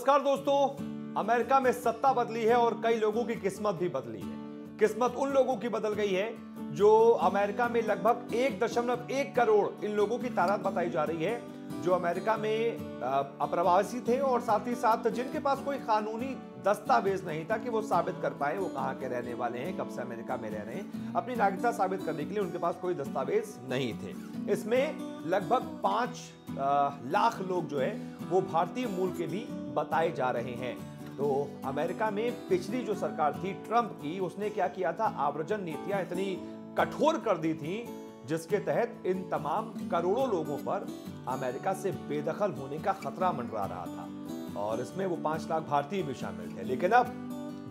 नमस्कार दोस्तों, अमेरिका में सत्ता बदली है और कई लोगों की किस्मत भी बदली है। किस्मत उन लोगों की बदल गई है जो अमेरिका में लगभग 1.1 करोड़ इन लोगों की तादाद बताई जा रही है जो अमेरिका में अप्रवासी थे और साथ ही साथ जिनके पास कोई कानूनी दस्तावेज नहीं था कि वो साबित कर पाए वो कहां के रहने वाले हैं, कब से अमेरिका में रह रहे हैं। अपनी नागरिकता साबित करने के लिए उनके पास कोई दस्तावेज नहीं थे। इसमें लगभग 5 लाख लोग जो है वो भारतीय मूल के भी बताए जा रहे हैं। तो अमेरिका में पिछली जो सरकार थी ट्रंप की, उसने क्या किया था, आव्रजन नीतियां इतनी कठोर कर दी थी जिसके तहत इन तमाम करोड़ों लोगों पर अमेरिका से बेदखल होने का खतरा मंडरा रहा था और इसमें वो 5 लाख भारतीय भी शामिल थे। लेकिन अब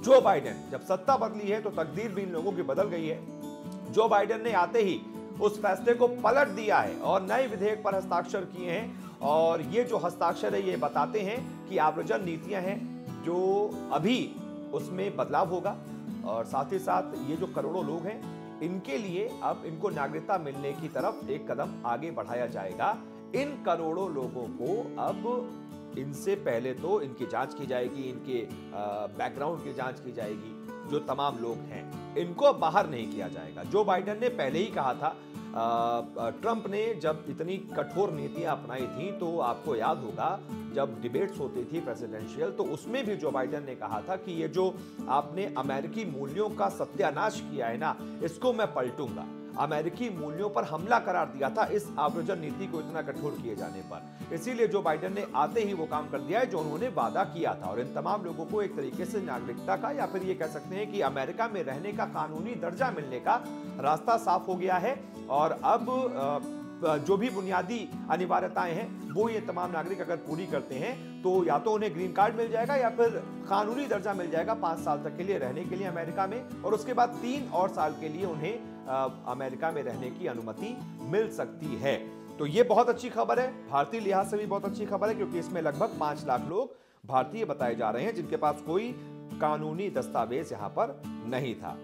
जो बाइडेन जब सत्ता बदली है तो तकदीर भी इन लोगों की बदल गई है। जो बाइडेन ने आते ही उस फैसले को पलट दिया है और नए विधेयक पर हस्ताक्षर किए हैं और ये जो हस्ताक्षर है ये बताते हैं कि आव्रजन नीतियां हैं जो अभी उसमें बदलाव होगा और साथ ही साथ ये जो करोड़ों लोग हैं इनके लिए अब इनको नागरिकता मिलने की तरफ एक कदम आगे बढ़ाया जाएगा। इन करोड़ों लोगों को अब इनसे पहले तो इनकी जांच की जाएगी, इनके बैकग्राउंड की जांच की जाएगी। जो तमाम लोग हैं इनको अब बाहर नहीं किया जाएगा। जो बाइडेन ने पहले ही कहा था, ट्रंप ने जब इतनी कठोर नीतियां अपनाई थी तो आपको याद होगा जब डिबेट्स होती थी प्रेसिडेंशियल तो उसमें भी जो बाइडेन ने कहा था कि ये जो आपने अमेरिकी मूल्यों का सत्यानाश किया है ना, इसको मैं पलटूंगा। अमेरिकी मूल्यों पर हमला करार दिया था इस आव्रजन नीति को इतना कठोर किए जाने पर। इसीलिए जो बाइडेन ने आते ही वो काम कर दिया है जो उन्होंने वादा किया था और इन तमाम लोगों को एक तरीके से नागरिकता का या फिर ये कह सकते हैं कि अमेरिका में रहने का कानूनी दर्जा मिलने का रास्ता साफ हो गया है। और अब जो भी बुनियादी अनिवार्यताएं हैं वो ये तमाम नागरिक अगर पूरी करते हैं तो या तो उन्हें ग्रीन कार्ड मिल जाएगा या फिर कानूनी दर्जा मिल जाएगा 5 साल तक के लिए रहने के लिए अमेरिका में, और उसके बाद 3 और साल के लिए उन्हें अमेरिका में रहने की अनुमति मिल सकती है। तो ये बहुत अच्छी खबर है, भारतीय लिहाज से भी बहुत अच्छी खबर है क्योंकि इसमें लगभग 5 लाख लोग भारतीय बताए जा रहे हैं जिनके पास कोई कानूनी दस्तावेज यहां पर नहीं था।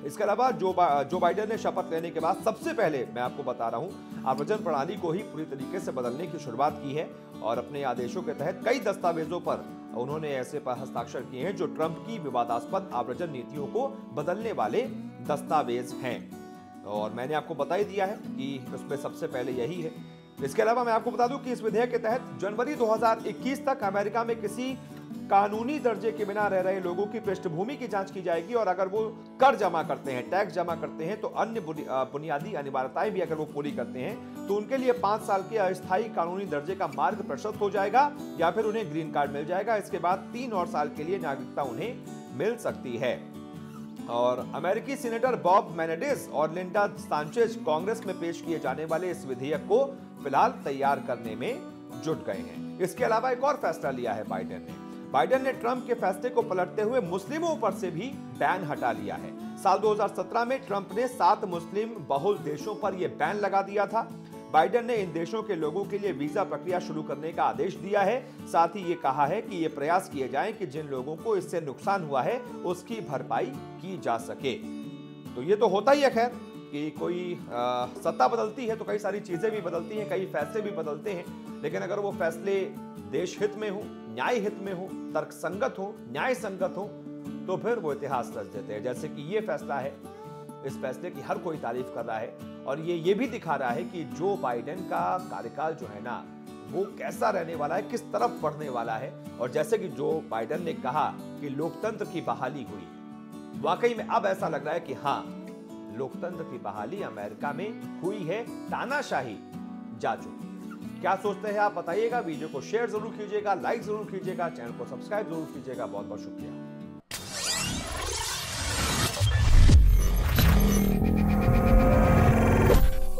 इसके अलावा जो बाइडेन ने शपथ लेने के बाद सबसे पहले मैं आपको बता रहा हूं आव्रजन प्रणाली को ही पूरी तरीके से बदलने की शुरुआत की है और अपने आदेशों के तहत कई दस्तावेजों पर उन्होंने ऐसे पर हस्ताक्षर किए हैं जो ट्रंप की विवादास्पद आव्रजन नीतियों को बदलने वाले दस्तावेज हैं और मैंने आपको बता ही दिया है कि उसमें सबसे पहले यही है। इसके अलावा मैं आपको बता दूं कि इस विधेयक के तहत जनवरी 2021 तक अमेरिका में किसी कानूनी दर्जे के बिना रह रहे लोगों की पृष्ठभूमि की जांच की जाएगी और अगर वो कर जमा करते हैं, टैक्स जमा करते हैं तो अन्य बुनियादी अनिवार्यताएं भी अगर वो पूरी करते हैं तो उनके लिए 5 साल के अस्थायी कानूनी दर्जे का मार्ग प्रशस्त हो जाएगा या फिर उन्हें ग्रीन कार्ड मिल जाएगा। इसके बाद 3 और साल के लिए नागरिकता उन्हें मिल सकती है। और अमेरिकी सीनेटर बॉब मेनेडिस और लिंडा सांचेज कांग्रेस में पेश किए जाने वाले इस विधेयक को फिलहाल तैयार करने में जुट गए हैं। इसके अलावा एक और फैसला लिया है बाइडेन ने ट्रंप के फैसले को पलटते हुए मुस्लिमों पर से भी बैन हटा लिया है। साल 2017 में ट्रंप ने 7 मुस्लिम बहुल देशों पर यह बैन लगा दिया था। बाइडेन ने इन देशों के लोगों के लिए वीजा प्रक्रिया शुरू करने का आदेश दिया है। साथ ही ये कहा है कि ये प्रयास किए जाएं कि जिन लोगों को इससे नुकसान हुआ है उसकी भरपाई की जा सके। तो ये तो होता ही है खैर कि कोई सत्ता बदलती है तो कई सारी चीजें भी बदलती हैं, कई फैसले भी बदलते हैं, लेकिन अगर वो फैसले देश हित में हो, न्याय हित में हो, तर्कसंगत हो, न्याय संगत हो तो फिर वो इतिहास रच देते हैं। जैसे कि ये फैसला है, इस फैसले की हर कोई तारीफ कर रहा है और ये भी दिखा रहा है कि जो बाइडेन का कार्यकाल जो है ना वो कैसा रहने वाला है, किस तरफ बढ़ने वाला है। और जैसे कि जो बाइडेन ने कहा कि लोकतंत्र की बहाली हुई, वाकई में अब ऐसा लग रहा है कि हाँ, लोकतंत्र की बहाली अमेरिका में हुई है, तानाशाही जा चुकी। क्या सोचते हैं आप बताइएगा। वीडियो को शेयर जरूर कीजिएगा, लाइक जरूर कीजिएगा, चैनल को सब्सक्राइब जरूर कीजिएगा। बहुत बहुत शुक्रिया।